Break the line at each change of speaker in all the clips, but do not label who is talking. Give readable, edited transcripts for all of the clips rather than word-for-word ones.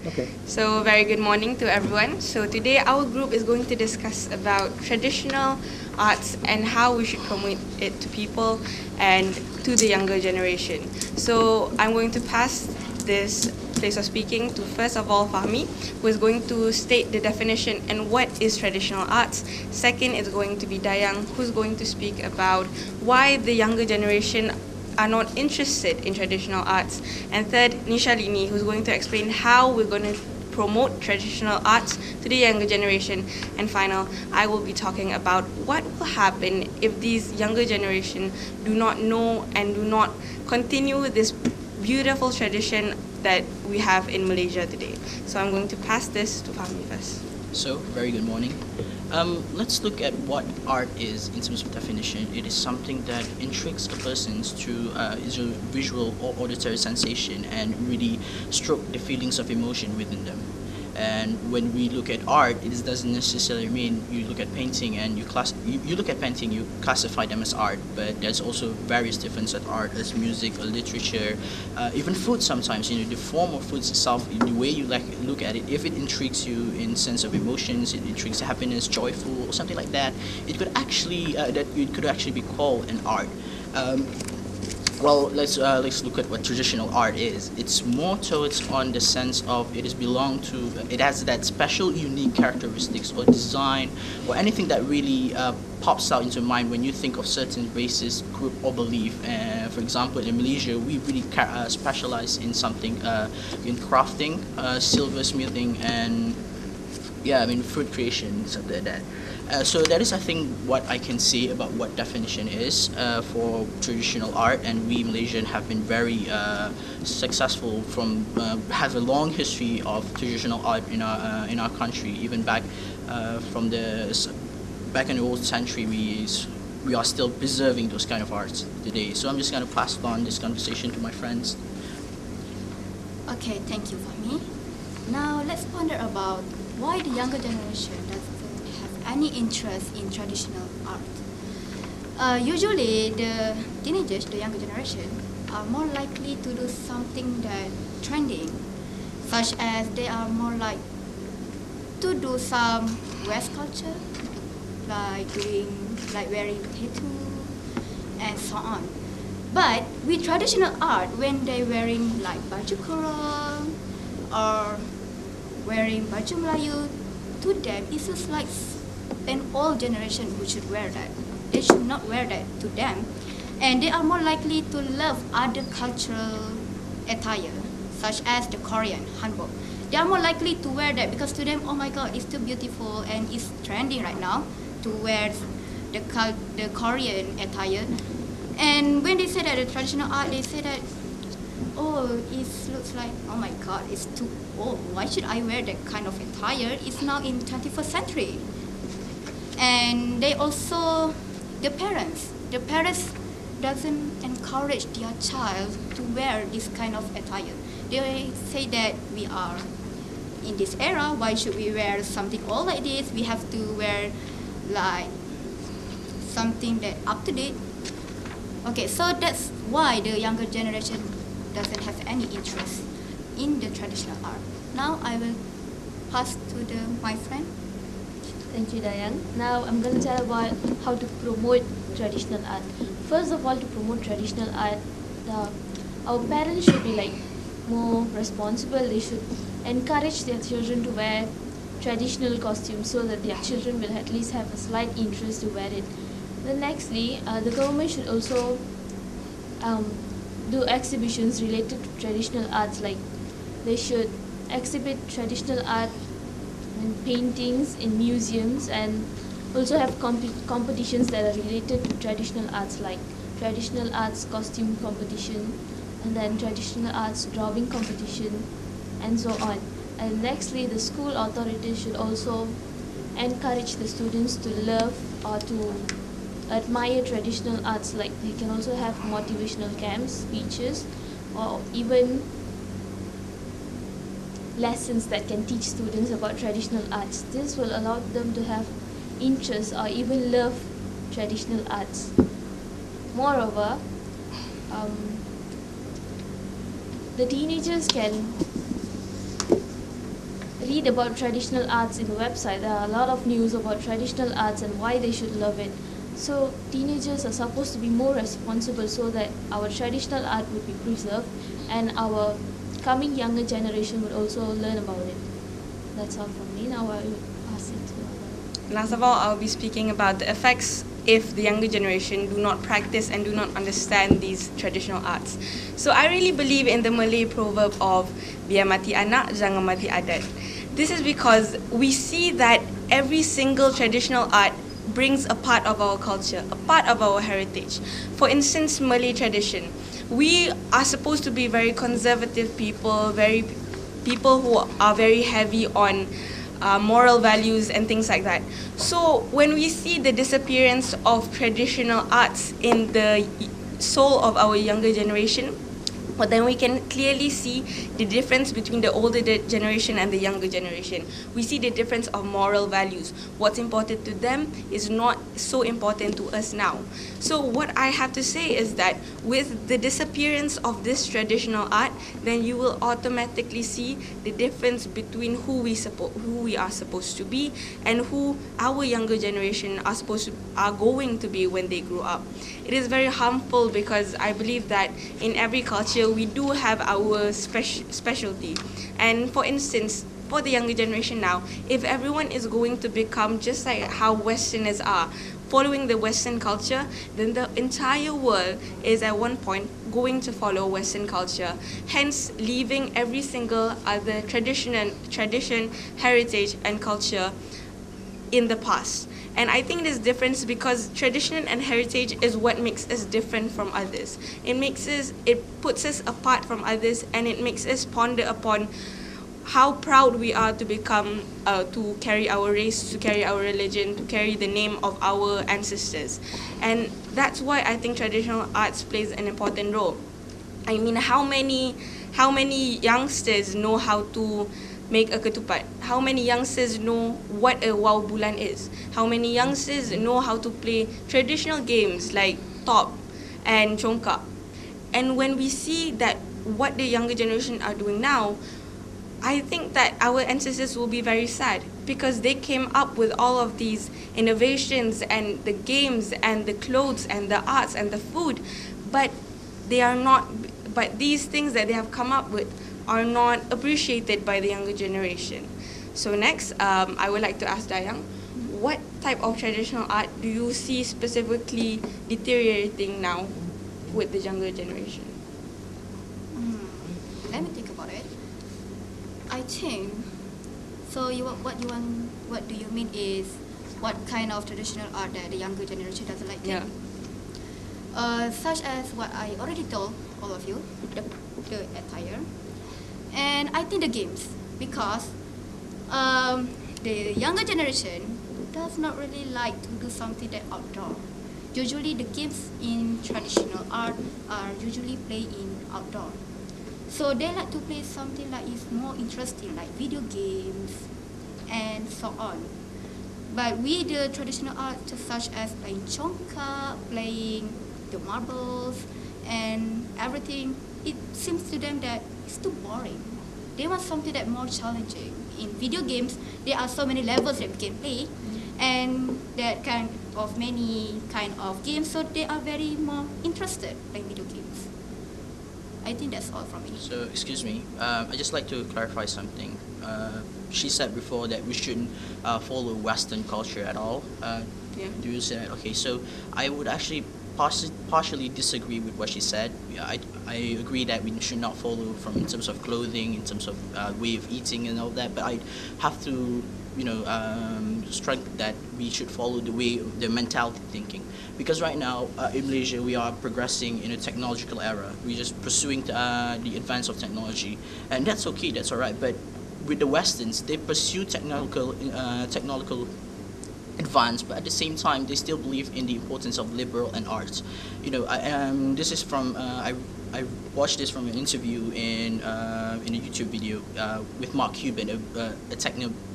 Okay.
So very good morning to everyone. So today our group is going to discuss about traditional arts and how we should promote it to people and to the younger generation. So I'm going to pass this place of speaking to first of all Fahmi, who is going to state the definition and what is traditional arts. Second is going to be Dayang, who's going to speak about why the younger generation are not interested in traditional arts. And third, Nishalini, who's going to explain how we're going to promote traditional arts to the younger generation. And final, I will be talking about what will happen if these younger generation do not know and do not continue this beautiful tradition that we have in Malaysia today. So I'm going to pass this to Fahmi first.
So, very good morning. Let's look at what art is in terms of definition. It is something that intrigues the persons through is a visual or auditory sensation and really stroke the feelings of emotion within them. And when we look at art, it doesn't necessarily mean you look at painting and you look at painting, you classify them as art. But there's also various different sort of art as music or literature, even food. Sometimes the form of foods itself, the way you look at it, if it intrigues you in sense of emotions, it intrigues happiness, joyful, or something like that, it could actually be called an art. Well, let's look at what traditional art is. It's more towards on the sense of it has that special, unique characteristics or design or anything that really pops out into mind when you think of certain races, group, or belief. For example, in Malaysia, we really specialize in something in crafting, silversmithing, and fruit creation, something like that. So that is, I think, what I can say about what definition is for traditional art, and we Malaysian have been very successful have a long history of traditional art in our country. Even back in the old century, we are still preserving those kind of arts today. So I'm just going to pass on this conversation to my friends.
Okay, thank you, Fahmi. Now let's ponder about why the younger generation doesn't have any interest in traditional art. Usually, the teenagers, the younger generation, are more likely to do something that trending, such as they are more like to do some West culture, like wearing tattoo and so on. But with traditional art, when they wearing like baju kurung or wearing baju Melayu, to them it's just like an old generation who should wear that. They should not wear that to them, and they are more likely to love other cultural attire, such as the Korean hanbok. They are more likely to wear that because to them, oh my God, it's too beautiful and it's trending right now to wear the Korean attire. And when they say that the traditional art, they say that, oh, it looks like, oh my God, it's too old. Why should I wear that kind of attire? It's now in 21st century. And they also, the parents doesn't encourage their child to wear this kind of attire. They say that we are in this era, why should we wear something all like this? We have to wear like something that up to date. Okay, so that's why the younger generation doesn't have any interest in the traditional art. Now I will pass to my friend.
Thank you, Dayang. Now I'm going to tell about how to promote traditional art. First of all, to promote traditional art, our parents should be more responsible. They should encourage their children to wear traditional costumes so that their children will at least have a slight interest to wear it. Then nextly, the government should also do exhibitions related to traditional arts, like they should exhibit traditional art and paintings in museums, and also have competitions that are related to traditional arts, like traditional arts costume competition, and then traditional arts drawing competition, and so on. And nextly, the school authorities should also encourage the students to love or to admire traditional arts. Like they can also have motivational camps, speeches, or even lessons that can teach students about traditional arts. This will allow them to have interest or even love traditional arts. Moreover, the teenagers can read about traditional arts in the website. There are a lot of news about traditional arts and why they should love it. So teenagers are supposed to be more responsible so that our traditional art would be preserved and our coming younger generation would also learn about it. That's all from me. Now I will pass it to
Last of all, I'll be speaking about the effects if the younger generation do not practice and do not understand these traditional arts. So I really believe in the Malay proverb of biar mati anak, jangan mati adat. This is because we see that every single traditional art brings a part of our culture, a part of our heritage. For instance, Malay tradition. We are supposed to be very conservative people, people who are very heavy on moral values and things like that. So when we see the disappearance of traditional arts in the soul of our younger generation, but then we can clearly see the difference between the older generation and the younger generation. We see the difference of moral values. What's important to them is not so important to us now. So what I have to say is that with the disappearance of this traditional art, then you will automatically see the difference between who we are supposed to be and who our younger generation are going to be when they grow up. It is very harmful because I believe that in every culture we do have our specialty. And for instance, for the younger generation now, if everyone is going to become just like how Westerners are, following the Western culture, then the entire world is at one point going to follow Western culture, hence leaving every single other tradition, heritage and culture in the past. And I think there's difference because tradition and heritage is what makes us different from others. It puts us apart from others, and it makes us ponder upon how proud we are to become, to carry our race, to carry our religion, to carry the name of our ancestors. And that's why I think traditional arts plays an important role. I mean, how many youngsters know how to make a ketupat? How many youngsters know what a wow bulan is? How many youngsters know how to play traditional games like top and congkak? And when we see that what the younger generation are doing now, I think that our ancestors will be very sad because they came up with all of these innovations and the games and the clothes and the arts and the food, but these things that they have come up with are not appreciated by the younger generation. So next, I would like to ask Dayang, what type of traditional art do you see specifically deteriorating now with the younger generation?
Let me think about it. I think so. What do you mean is what kind of traditional art that the younger generation doesn't like?
Yeah.
Such as what I already told all of you, the attire, and I think the games, because the younger generation does not really like to do something that outdoor. Usually the games in traditional art are usually played in outdoor. So they like to play something that is more interesting, like video games and so on. But with the traditional art, such as playing congkak, playing the marbles, and everything, it seems to them that it's too boring. They want something that more challenging. In video games, there are so many levels that we can play, and that kind of many kind of games, so they are very more interested in video games. I think that's all from me.
So, excuse me, I'd just like to clarify something. She said before that we shouldn't follow Western culture at all.
Yeah.
Do you say that? Okay, so I would actually partially disagree with what she said. Yeah, I agree that we should not follow from in terms of clothing, in terms of way of eating and all that, but I have to strike that we should follow the mentality thinking, because right now in Malaysia we are progressing in a technological era. We're just pursuing the advance of technology, and that's okay, that's all right. But with the Westerns, they pursue technological advance, but at the same time they still believe in the importance of liberal and arts. This is from I I watched this from an interview in a YouTube video with Mark Cuban, a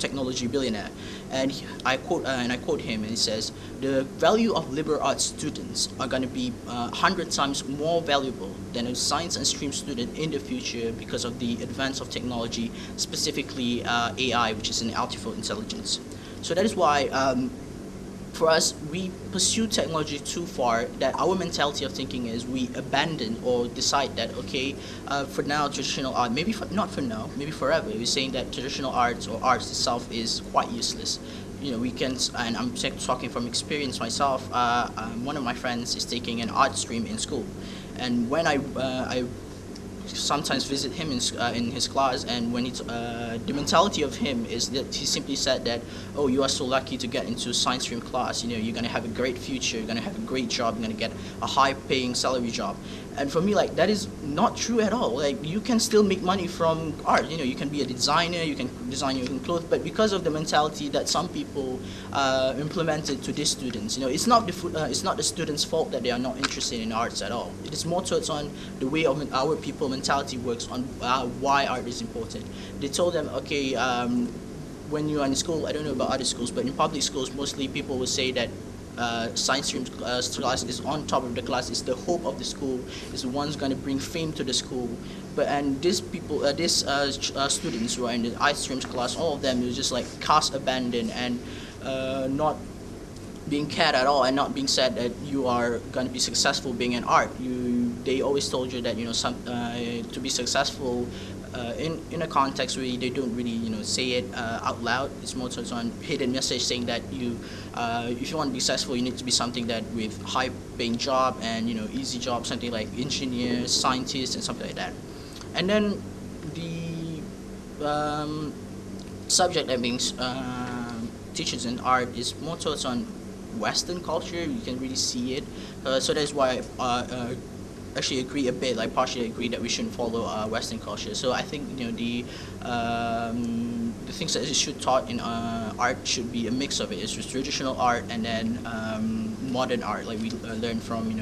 technology billionaire, and I quote him, and he says, "The value of liberal arts students are going to be 100 times more valuable than a science and stream student in the future because of the advance of technology, specifically AI, which is an artificial intelligence." So that is why. For us, we pursue technology too far that our mentality of thinking is we abandon or decide that, okay, for now, traditional art, not for now, maybe forever, we're saying that traditional arts or arts itself is quite useless. We can, and I'm talking from experience myself, one of my friends is taking an art stream in school. And when I sometimes visit him in his class, and when the mentality of him is that he simply said that, oh, you are so lucky to get into science stream class, you're going to have a great future, you're going to have a great job, you're going to get a high paying salary job. And for me, like, that is not true at all. Like, you can still make money from art. You can be a designer, you can design your own clothes, but because of the mentality that some people implemented to these students, it's not the students' fault that they are not interested in arts at all. It is more towards on the way of our people mentality works on why art is important. They told them, okay, when you are in school, I don't know about other schools, but in public schools, mostly people will say that science stream class is on top of the class, is the hope of the school, is the one's going to bring fame to the school. And these people, students who are in the art streams class, all of them is just like cast abandoned and not being cared at all, and not being said that you are going to be successful being in art. They always told you that to be successful in a context where they don't really say it out loud. It's more towards on hidden message saying that if you want to be successful, you need to be something that with high paying job and easy job, something like engineer, scientist, and something like that. And then the subject that being teachers in art is more towards on Western culture. You can really see it. So that's why actually agree a bit, like partially agree that we shouldn't follow Western culture. So I think the things that it should taught in art should be a mix of it. It's just traditional art and then modern art, like we learn from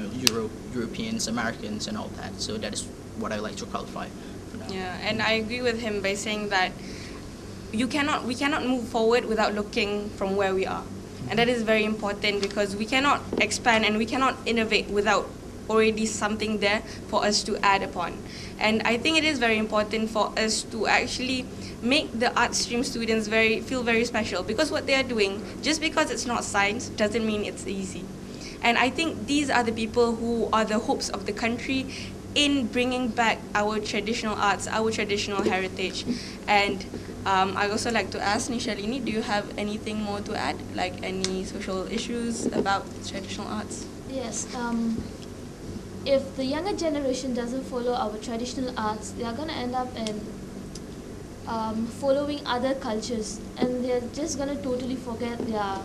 Europeans, Americans, and all that. So that is what I like to qualify for now.
Yeah, and I agree with him by saying that we cannot move forward without looking from where we are, and that is very important because we cannot expand and we cannot innovate without already something there for us to add upon. And I think it is very important for us to actually make the art stream students feel very special, because what they are doing, just because it's not science doesn't mean it's easy. And I think these are the people who are the hopes of the country in bringing back our traditional arts, our traditional heritage. And I'd also like to ask Nishalini, do you have anything more to add, like any social issues about traditional arts?
Yes. If the younger generation doesn't follow our traditional arts, they are going to end up in following other cultures, and they're just going to totally forget their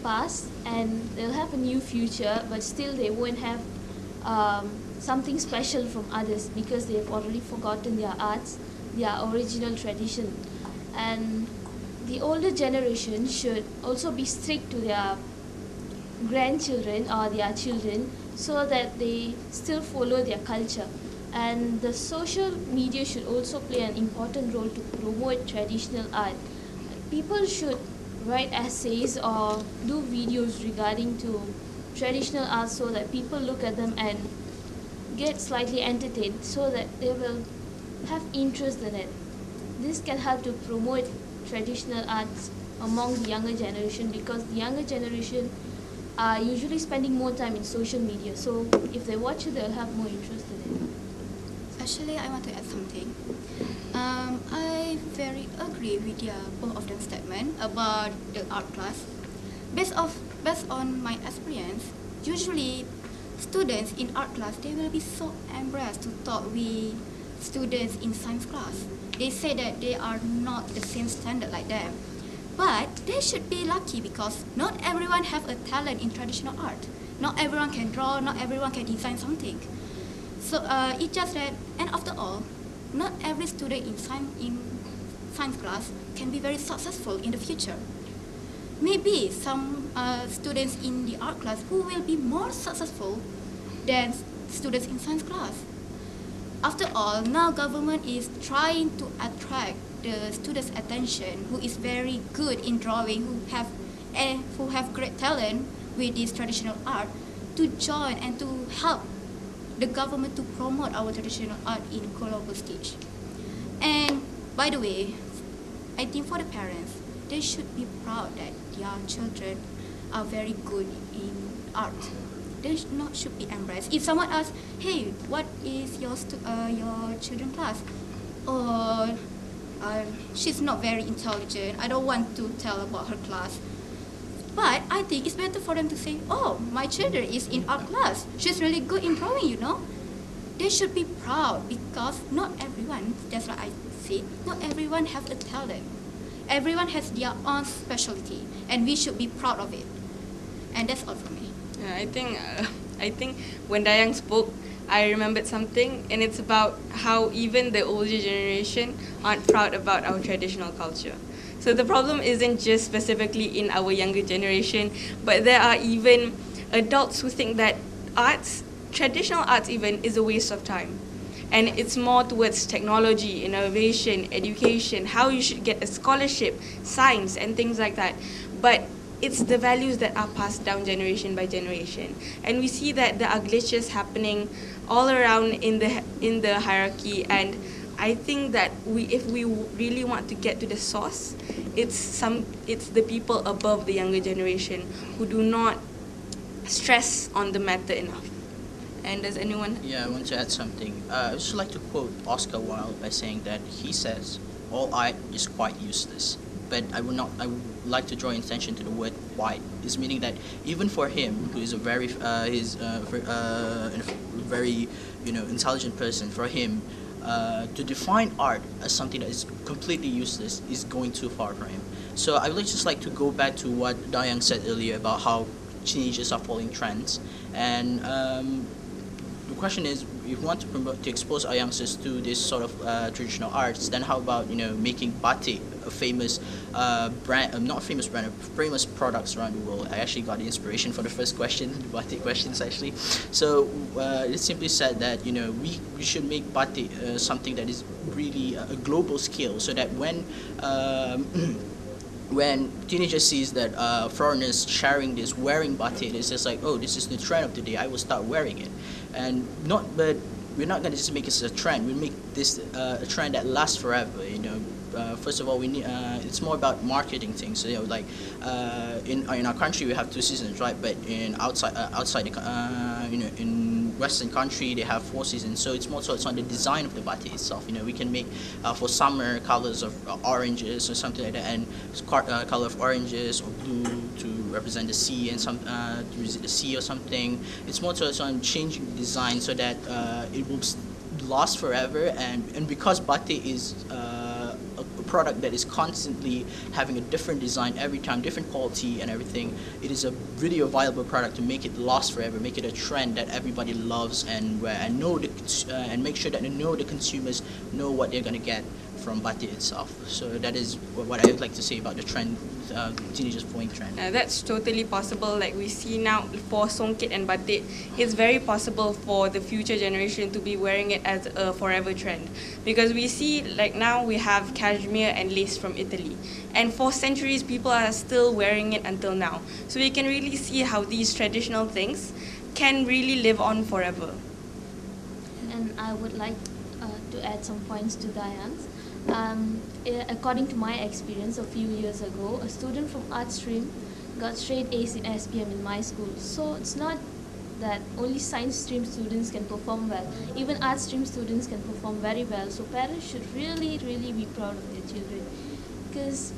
past, and they'll have a new future, but still they won't have something special from others because they've already forgotten their arts, their original tradition. And the older generation should also be strict to their grandchildren or their children, so that they still follow their culture. And the social media should also play an important role to promote traditional art. People should write essays or do videos regarding to traditional art so that people look at them and get slightly entertained, so that they will have interest in it. This can help to promote traditional arts among the younger generation, because the younger generation are usually spending more time in social media. So if they watch it, they'll have more interest in it.
Actually, I want to add something. I very agree with both of them statement about the art class. Based on my experience, usually students in art class, they will be so embarrassed to talk with students in science class. They say that they are not the same standard like them. But they should be lucky, because not everyone have a talent in traditional art. Not everyone can draw, not everyone can design something. So it's just that, and after all, not every student in science class can be very successful in the future. Maybe some students in the art class who will be more successful than students in science class. After all, now government is trying to attract the students' attention who is very good in drawing, who have great talent with this traditional art, to join and to help the government to promote our traditional art in global stage. And by the way, I think for the parents, they should be proud that their children are very good in art. They should be embraced. If someone asks, "Hey, what is your children's class?" Or she's not very intelligent, I don't want to tell about her class. But I think it's better for them to say, "Oh, my children is in art class. She's really good in drawing, you know." They should be proud, because not everyone, that's what I said, not everyone has a talent. Everyone has their own specialty, and we should be proud of it. And that's all for me.
Yeah, I think when Dayang spoke, I remembered something, and it's about how even the older generation aren't proud about our traditional culture. So the problem isn't just specifically in our younger generation, but there are even adults who think that traditional arts even, is a waste of time. And it's more towards technology, innovation, education, how you should get a scholarship, science, and things like that. But it's the values that are passed down generation by generation. And we see that there are glitches happening all around in the hierarchy, and I think that if we really want to get to the source, it's the people above the younger generation who do not stress on the matter enough. And does anyone?
Yeah, I want to add something. I would just like to quote Oscar Wilde by saying that he says, "All art is quite useless." But I would like to draw attention to the word "quite." It's meaning that even for him, who is a very very intelligent person, for him to define art as something that is completely useless is going too far for him. So I would just like to go back to what Dayang said earlier about how teenagers are following trends, and the question is, if we want to expose our youngsters to this sort of traditional arts, then how about making batik a famous brand, not famous brand, famous products around the world. I actually got the inspiration for the first question, the batik questions actually. So it simply said that we should make batik something that is really a global scale, so that when when teenagers sees that foreigners sharing this, wearing batik, it's just like, oh, this is the trend of today, I will start wearing it. But we're not going to just make it a trend, we'll make this a trend that lasts forever, First of all, we need. It's more about marketing things. So, like in our country, we have 2 seasons, right? But in outside the, in Western country, they have 4 seasons. So it's more so it's on the design of the batik itself. We can make for summer colors of oranges or something like that, and color of oranges or blue to represent the sea, and some to visit the sea or something. It's more so it's on changing the design so that it will last forever, and because batik is a product that is constantly having a different design every time, different quality and everything, it is a really viable product to make it last forever, make it a trend that everybody loves and wear, and and make sure that the consumers know what they're going to get from batik itself. So that is what I would like to say about the trend, teenagers following trend.
That's totally possible. Like we see now for songket and batik, it's very possible for the future generation to be wearing it as a forever trend, because we see like now we have cashmere and lace from Italy, and for centuries people are still wearing it until now. So we can really see how these traditional things can really live on forever.
And I would like to add some points to Diane's. According to my experience a few years ago, a student from art stream got straight A's in SPM in my school. So it's not that only science stream students can perform well. Even art stream students can perform very well. So parents should really, really be proud of their children. Because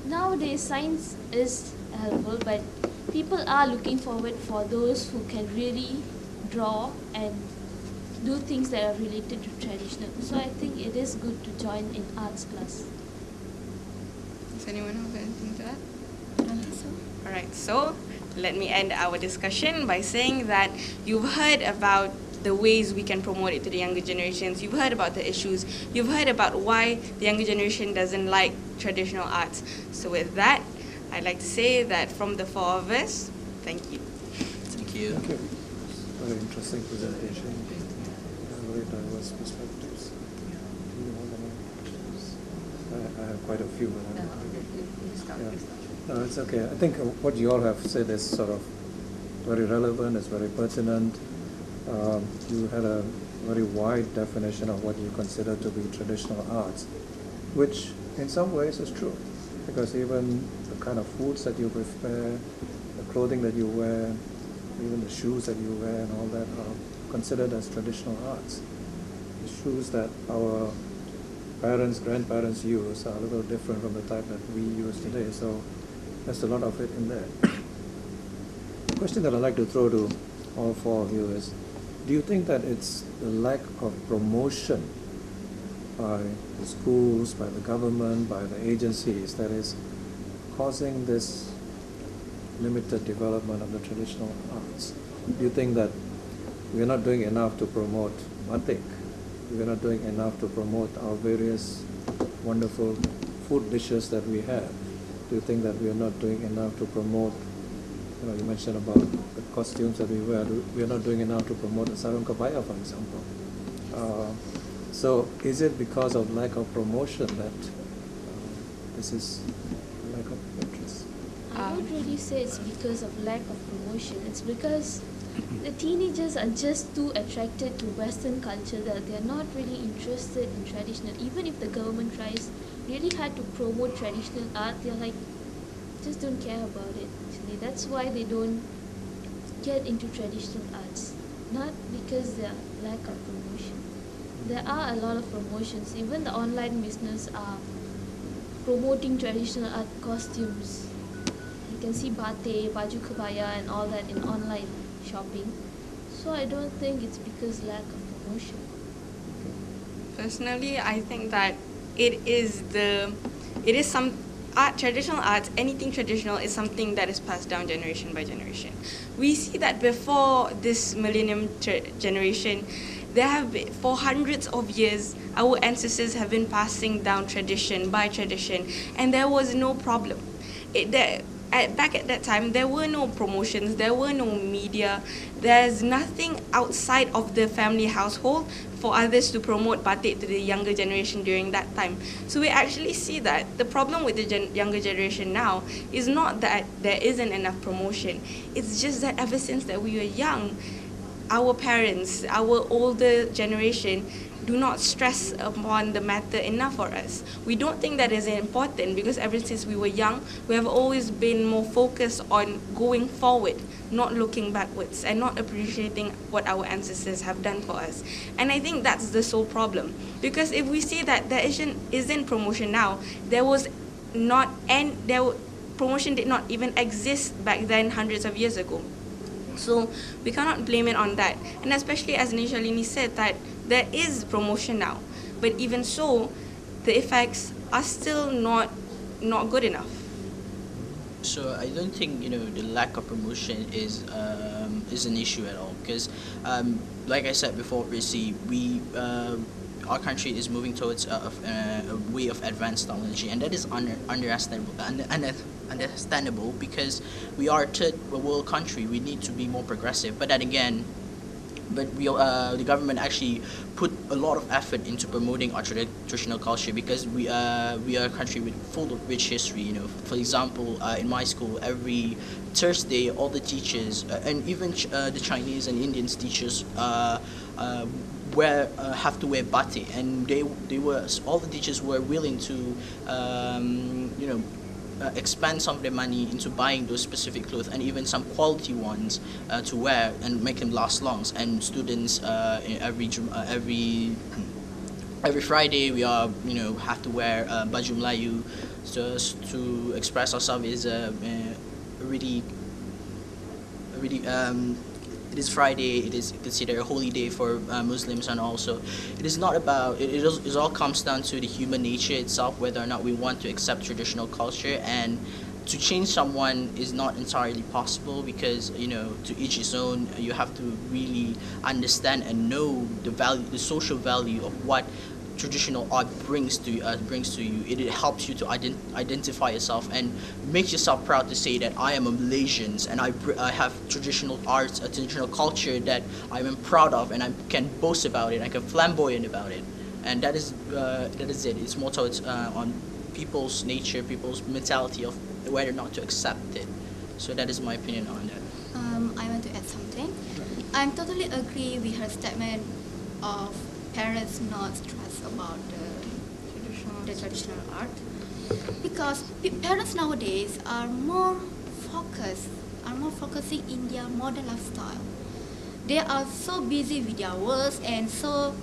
nowadays science is helpful, but people are looking forward for those who can really draw and do things that are related to traditional. So I think it is good to join in arts class.
Does anyone have anything to add?
I don't think so.
Alright, so let me end our discussion by saying that you've heard about the ways we can promote it to the younger generations. You've heard about the issues. You've heard about why the younger generation doesn't like traditional arts. So with that, I'd like to say that from the 4 of us, thank you.
Thank you.
Thank you. Very interesting presentation. very diverse perspectives. Do you want to know? I have quite a few. But no, it's okay. I think what you all have said is sort of very relevant, it's very pertinent. You had a very wide definition of what you consider to be traditional arts, which in some ways is true, because even the kind of foods that you prepare, the clothing that you wear, even the shoes that you wear and all that are considered as traditional arts. The shoes that our parents, grandparents use are a little different from the type that we use today, so there's a lot of it in there. The question that I'd like to throw to all four of you is, do you think that it's the lack of promotion by the schools, by the government, by the agencies that is causing this limited development of the traditional arts? Do you think that we're not doing enough to promote batik? We're not doing enough to promote our various wonderful food dishes that we have? Do you think that we are not doing enough to promote, you mentioned about the costumes that we wear, we are not doing enough to promote the sarung kebaya, for example. So is it because of lack of promotion that this is lack of interest?
I would really say it's because of lack of promotion. It's because the teenagers are just too attracted to Western culture that they're not really interested in traditional. Even if the government tries really hard to promote traditional art, they're like, just don't care about it. Actually, that's why they don't get into traditional arts. Not because there's lack of promotion. There are a lot of promotions. Even the online business are promoting traditional art costumes. You can see batik, baju kebaya and all that in online shopping. So I don't think it's because lack of promotion.
Personally, I think that traditional arts, anything traditional is something that is passed down generation by generation. We see that before this millennium generation, there have been, for hundreds of years, our ancestors have been passing down tradition by tradition, and there was no problem. Back at that time, there were no promotions, there were no media, there's nothing outside of the family household for others to promote batik to the younger generation during that time. So we actually see that the problem with the younger generation now is not that there isn't enough promotion, it's just that ever since that we were young, our parents, our older generation, do not stress upon the matter enough for us. We don't think that is important because ever since we were young, we have always been more focused on going forward, not looking backwards and not appreciating what our ancestors have done for us. And I think that's the sole problem. Because if we see that there isn't promotion now, promotion did not even exist back then hundreds of years ago. So we cannot blame it on that. And especially as Nishalini said that there is promotion now. But even so, the effects are still not good enough.
So I don't think the lack of promotion is an issue at all, because like I said before, Prissy, our country is moving towards a way of advanced technology, and that is understandable because we are a third world country. We need to be more progressive. But then again, the government actually put a lot of effort into promoting our traditional culture because we are a country full of rich history. For example, in my school, every Thursday, all the teachers and even the Chinese and Indian teachers have to wear batik, and all the teachers were willing to expand some of their money into buying those specific clothes and even some quality ones to wear and make them last long. And students every Friday we are have to wear baju Melayu just to express ourselves. Is really it is Friday. It is considered a holy day for Muslims, and also it is not about it all comes down to the human nature itself, whether or not we want to accept traditional culture. And to change someone is not entirely possible because to each his own. You have to really understand and know the social value of what traditional art brings to you. It helps you to identify yourself and make yourself proud to say that I am a Malaysian and I have traditional arts, a traditional culture that I am proud of, and I can boast about it. I can flamboyant about it, and that is it. It's more towards on people's nature, people's mentality of whether or not to accept it. So that is my opinion on that.
I want to add something. I totally agree with her statement of parents not stressed about the traditional art, because parents nowadays are more focusing in their modern lifestyle. They are so busy with their works, and so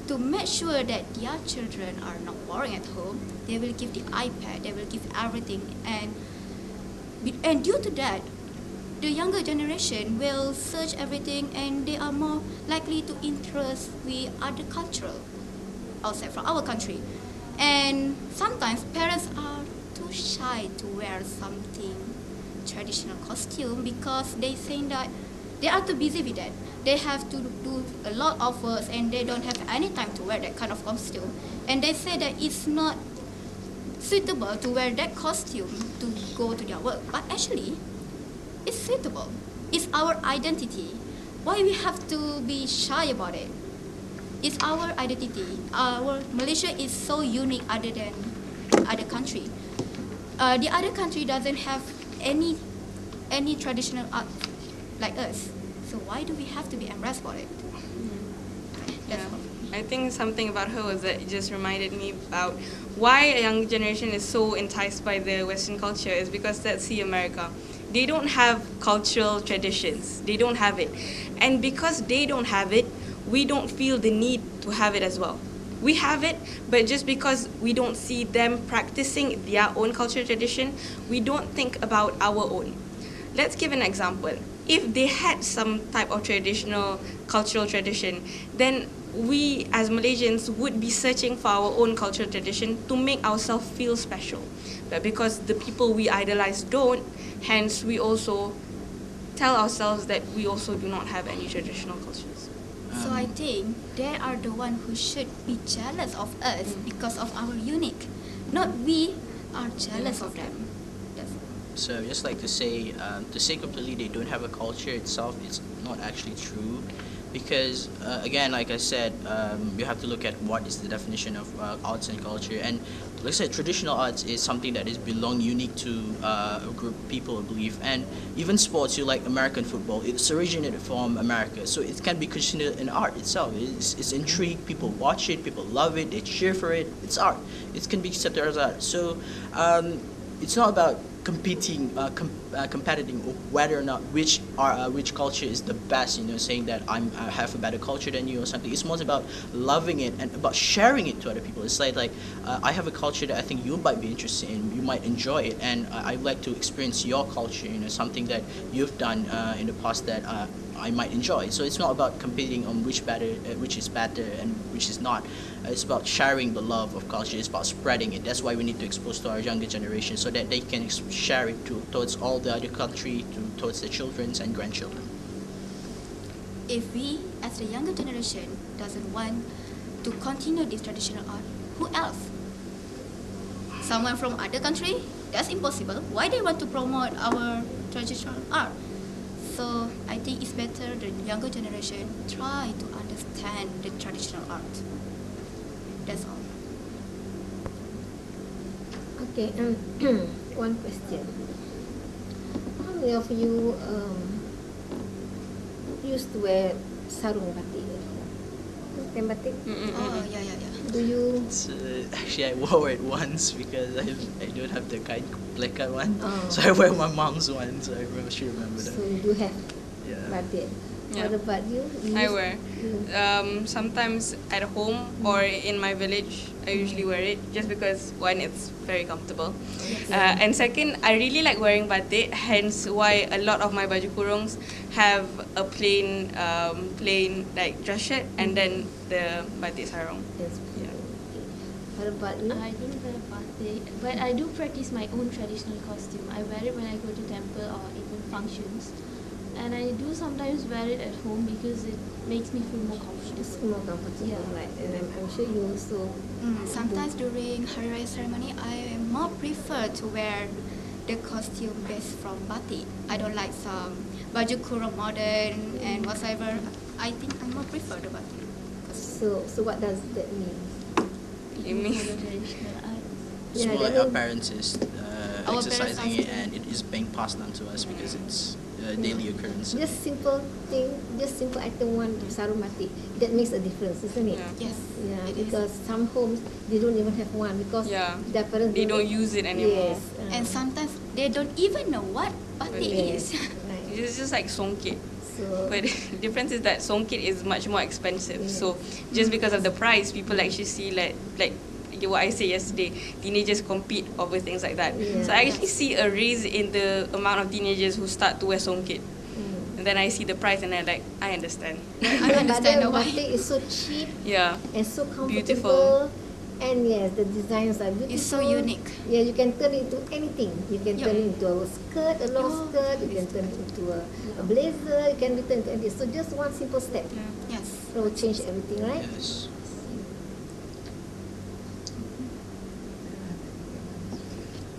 to make sure that their children are not boring at home, they will give the iPad, they will give everything, and due to that, the younger generation will search everything, and they are more likely to interest with other cultural outside from our country. And sometimes parents are too shy to wear something traditional costume because they think that they are too busy with that. They have to do a lot of work and they don't have any time to wear that kind of costume. And they say that it's not suitable to wear that costume to go to their work. But actually, it's suitable. It's our identity. Why we have to be shy about it? It's our identity. Our Malaysia is so unique other than other country. The other country doesn't have any traditional art like us. So why do we have to be embarrassed about it? That's all.
I think something about her was that it just reminded me about why a young generation is so enticed by the Western culture is because let's see America. They don't have cultural traditions. They don't have it. And because they don't have it, we don't feel the need to have it as well. We have it, but just because we don't see them practicing their own cultural tradition, we don't think about our own. Let's give an example. If they had some type of traditional cultural tradition, then we as Malaysians would be searching for our own cultural tradition to make ourselves feel special. But because the people we idolize don't, hence we also tell ourselves that we also do not have any traditional cultures.
So I think they are the one who should be jealous of us because of our unique. Not we are jealous of them. That's all.
So just like to say completely they don't have a culture itself, it's not actually true. Because again, like I said, you have to look at what is the definition of arts and culture. And like I said, traditional arts is something that is unique to a group of people, I believe. And even sports, you like American football, it's originated from America, so it can be considered an art itself. It's intrigue. People watch it, people love it, they cheer for it. It's art. It can be accepted as art. So it's not about competing whether or not which culture is the best, saying that I have a better culture than you or something. It's more about loving it and about sharing it to other people. It's like I have a culture that I think you might be interested in, you might enjoy it, and I'd like to experience your culture, something that you've done in the past that I might enjoy. So it's not about competing on which is better and which is not. It's about sharing the love of culture. It's about spreading it. That's why we need to expose to our younger generation so that they can share it towards all the other country, towards their children and grandchildren.
If we, as the younger generation, doesn't want to continue this traditional art, who else? Someone from other country? That's impossible. Why they want to promote our traditional art? So I think it's better the younger generation try to understand the traditional art. That's all.
Okay, one question. How many of you used to wear sarung batik? Kain batik?
Oh, yeah.
Do you?
Actually, I wore it once because I don't have the kind placard one.
Oh.
So I wear my mom's one, so I should remember that.
So you do have
Yeah.
batik.
Yeah.
What about you?
I wear. Sometimes at home or in my village, I usually wear it just because one, it's very comfortable, and second, I really like wearing batik. Hence, why a lot of my baju kurungs have a plain like dress shirt and then the batik sarung.
Yes.
Yeah.
Okay. What about you?
I don't wear batik, but I do practice my own traditional costume. I wear it when I go to temple or even functions. and I do sometimes wear it at home because it makes me feel more comfortable.
It's more comfortable,
Yeah.
right? And I'm sure you also.
Sometimes during Hari Raya ceremony, I more prefer to wear the costume based from batik. I don't like some baju kurung modern and whatever. I think I more prefer the batik.
So what does that mean?
It means
For the traditional art.
It's
Yeah,
more
that
like our
will-
parents is
Our
exercising
parents
it,
are-
and it is being passed down to us because it's a daily occurrence.
Just simple thing, just simple item one sarung batik. That makes a difference, isn't it?
Yeah.
Yes.
Yeah,
it is.
because some homes they don't even have one because
Yeah.
their parents
They don't use it anymore.
Yes,
And sometimes they don't even know what batik
yes,
is.
right.
It's just like songkit.
So
But the difference is that songkit is much more expensive.
Yeah.
So just because of the price, people actually see like what I said yesterday, teenagers compete over things like that.
Yeah.
So I actually see a raise in the amount of teenagers who start to wear songkit.
mm.
And then I see the price and I'm like, I understand.
I
But
understand
the
why.
batik is so cheap
Yeah.
and so comfortable.
Beautiful.
And yes, the designs are beautiful.
It's so unique.
Yeah, you can turn it into anything. You can
Yeah.
turn it into a skirt, a long
Oh,
skirt. You can turn it into a blazer. You can turn it into anything. So just one simple step
Yes.
will change everything, right?
Yes.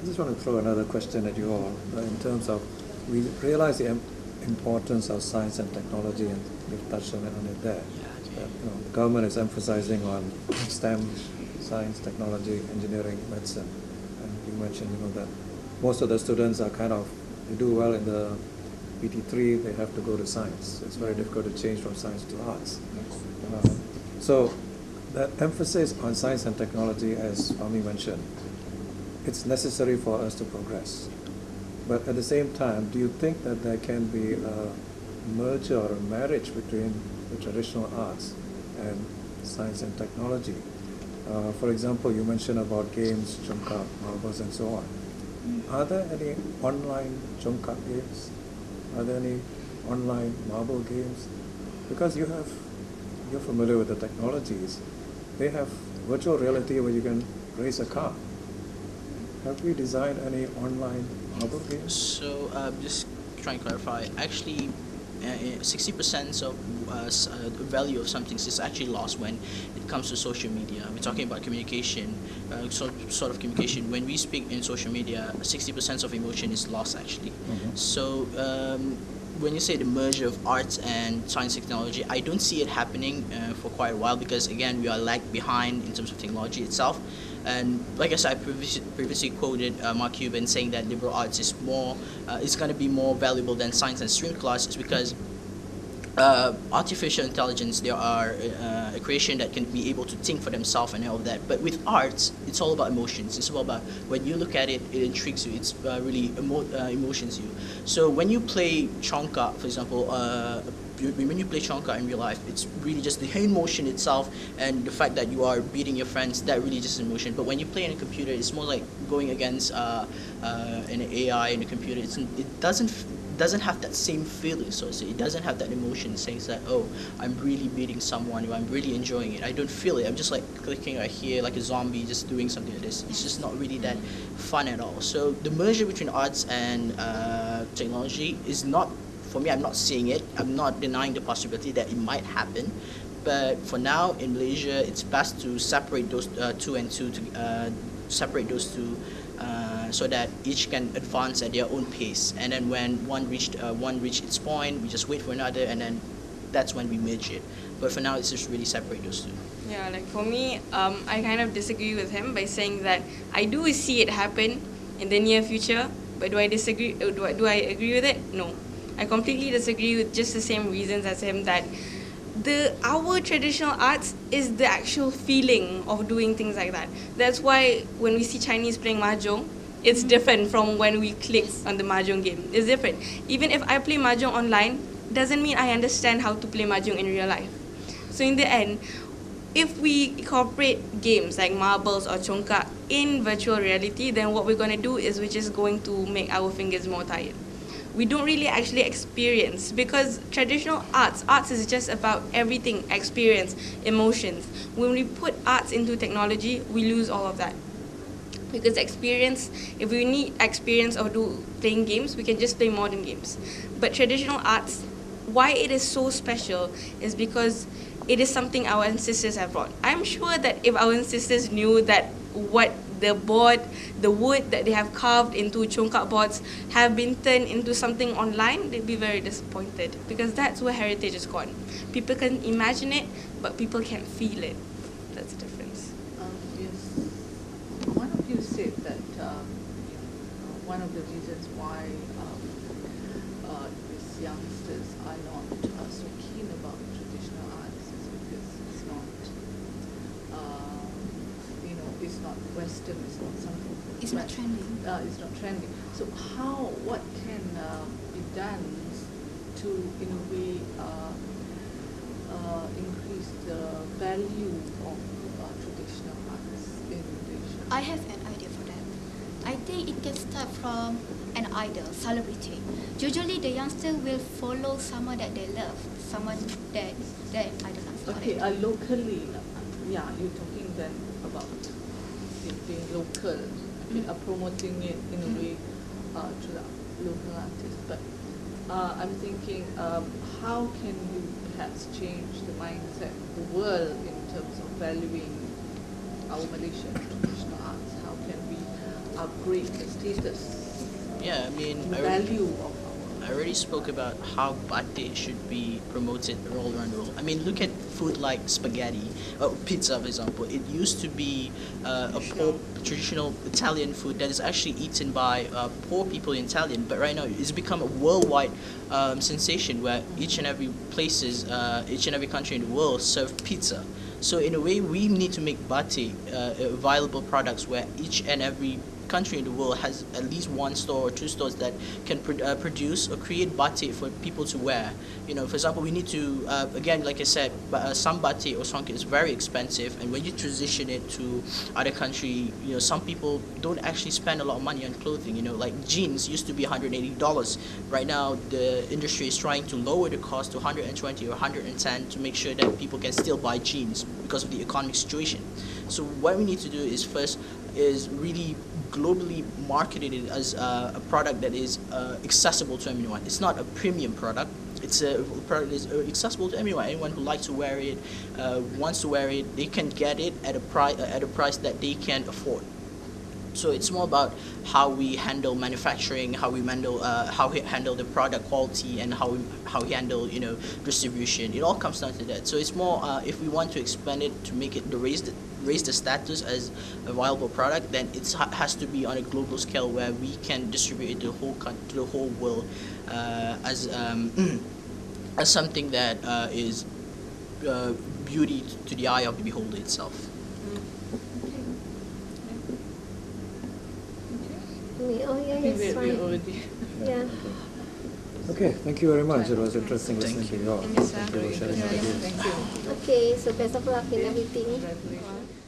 I just want to throw another question at you all in terms of, we realize the importance of science and technology, and we've touched on it there. The government is emphasizing on STEM, science, technology, engineering, medicine, and you mentioned that most of the students are they do well in the PT3, they have to go to science. It's very difficult to change from science to arts. So that emphasis on science and technology, as Fahmi mentioned, it's necessary for us to progress. But at the same time, do you think that there can be a merger or a marriage between the traditional arts and science and technology? For example, you mentioned about games, chongkak, marbles, and so on. Are there any online chongkak games? Are there any online marble games? Because you're familiar with the technologies. They have virtual reality where you can race a car. Have we designed any online marble games?
So just trying to clarify. Actually, 60% of the value of something is actually lost when it comes to social media. We're talking about communication, sort of communication. When we speak in social media, 60% of emotion is lost actually.
Mhm.
So when you say the merger of arts and science technology, I don't see it happening for quite a while because again we are lagged behind in terms of technology itself. And like I said, I previously quoted Mark Cuban saying that liberal arts is going to be more valuable than science and stream class, is because artificial intelligence, there are a creation that can be able to think for themselves and all of that. But with arts, it's all about emotions. It's all about when you look at it, it intrigues you. It's really emotions you. So when you play chongkak, for example, when you play chongkak in real life, it's really just the emotion itself and the fact that you are beating your friends, that really just emotion. But when you play in a computer, it's more like going against an AI in a computer. It doesn't have that same feeling, so to say. It doesn't have that emotion saying that, oh, I'm really beating someone, or I'm really enjoying it. I don't feel it. I'm just like clicking right here like a zombie, just doing something like this. It's just not really that fun at all. So the merger between arts and technology is not, for me, I'm not seeing it. I'm not denying the possibility that it might happen. But for now, in Malaysia, it's best to separate those separate those two so that each can advance at their own pace. And then when one reached its point, we just wait for another, and then that's when we merge it. But for now, it's just really separate those two.
Yeah, like for me, I kind of disagree with him by saying that I do see it happen in the near future, but do I disagree? Do I agree with it? No. I completely disagree with just the same reasons as him, that our traditional arts is the actual feeling of doing things like that. That's why when we see Chinese playing mahjong, it's different from when we click on the mahjong game. It's different. Even if I play mahjong online, doesn't mean I understand how to play mahjong in real life. So in the end, if we incorporate games like marbles or chongkak in virtual reality, then what we're going to do is we're just going to make our fingers more tired. We don't really actually experience, because traditional arts is just about everything, experience, emotions. When we put arts into technology, we lose all of that. Because experience, if we need experience or playing games, we can just play modern games. But traditional arts, why it is so special is because it is something our ancestors have brought. I'm sure that if our ancestors knew that what the wood that they have carved into chongkak boards have been turned into something online, they'd be very disappointed, because that's where heritage is gone. People can imagine it, but people can't feel it. That's the difference.
Yes. One of you said that one of the reasons why these youngsters are not so keen about traditional arts is because it's not, it's not Western, it's not something.
It's not trendy.
It's not trendy. So what can be done to, in a way, increase the value of traditional arts in Malaysia?
I have an idea for that. I think it can start from an idol, celebrity. Usually the youngster will follow someone that they love, someone that they idolize.
Okay, locally, yeah, you're talking then about it being local, promoting it in a way to the local artists. But I'm thinking, how can you perhaps change the mindset of the world in terms of valuing our Malaysian traditional arts? How can we upgrade the status,
Yeah, I mean,
the value of
I already spoke about how batik should be promoted all around the world. I mean, look at food like spaghetti, pizza, for example. It used to be a poor traditional Italian food that is actually eaten by poor people in Italian, but right now it's become a worldwide sensation where each and every country in the world serve pizza. So in a way, we need to make batik viable products where each and every country in the world has at least one store or two stores that can produce or create batik for people to wear. For example, we need to, again, like I said, some batik or songket is very expensive, and when you transition it to other country, some people don't actually spend a lot of money on clothing. Like jeans used to be $180. Right now, the industry is trying to lower the cost to 120 or 110 to make sure that people can still buy jeans because of the economic situation. So what we need to do is first is really globally marketed it as a product that is accessible to everyone. It's not a premium product. It's a product that is accessible to everyone. Anyone who likes to wear it, wants to wear it, they can get it at a price that they can afford. So it's more about how we handle manufacturing, how we handle the product quality, and how we handle distribution. It all comes down to that. So it's more if we want to expand it to make it raise the status as a viable product, then it has to be on a global scale where we can distribute it to the whole world as something that is beauty to the eye of the beholder itself.
Oh, yeah,
we
it's fine.
already.
Yeah.
Okay, thank you very much. It was interesting
Thank
listening to
you.
you all.
Thank you, sir.
Thank you for sharing your ideas.
Thank you.
Okay, so best of luck in everything.
Congratulations.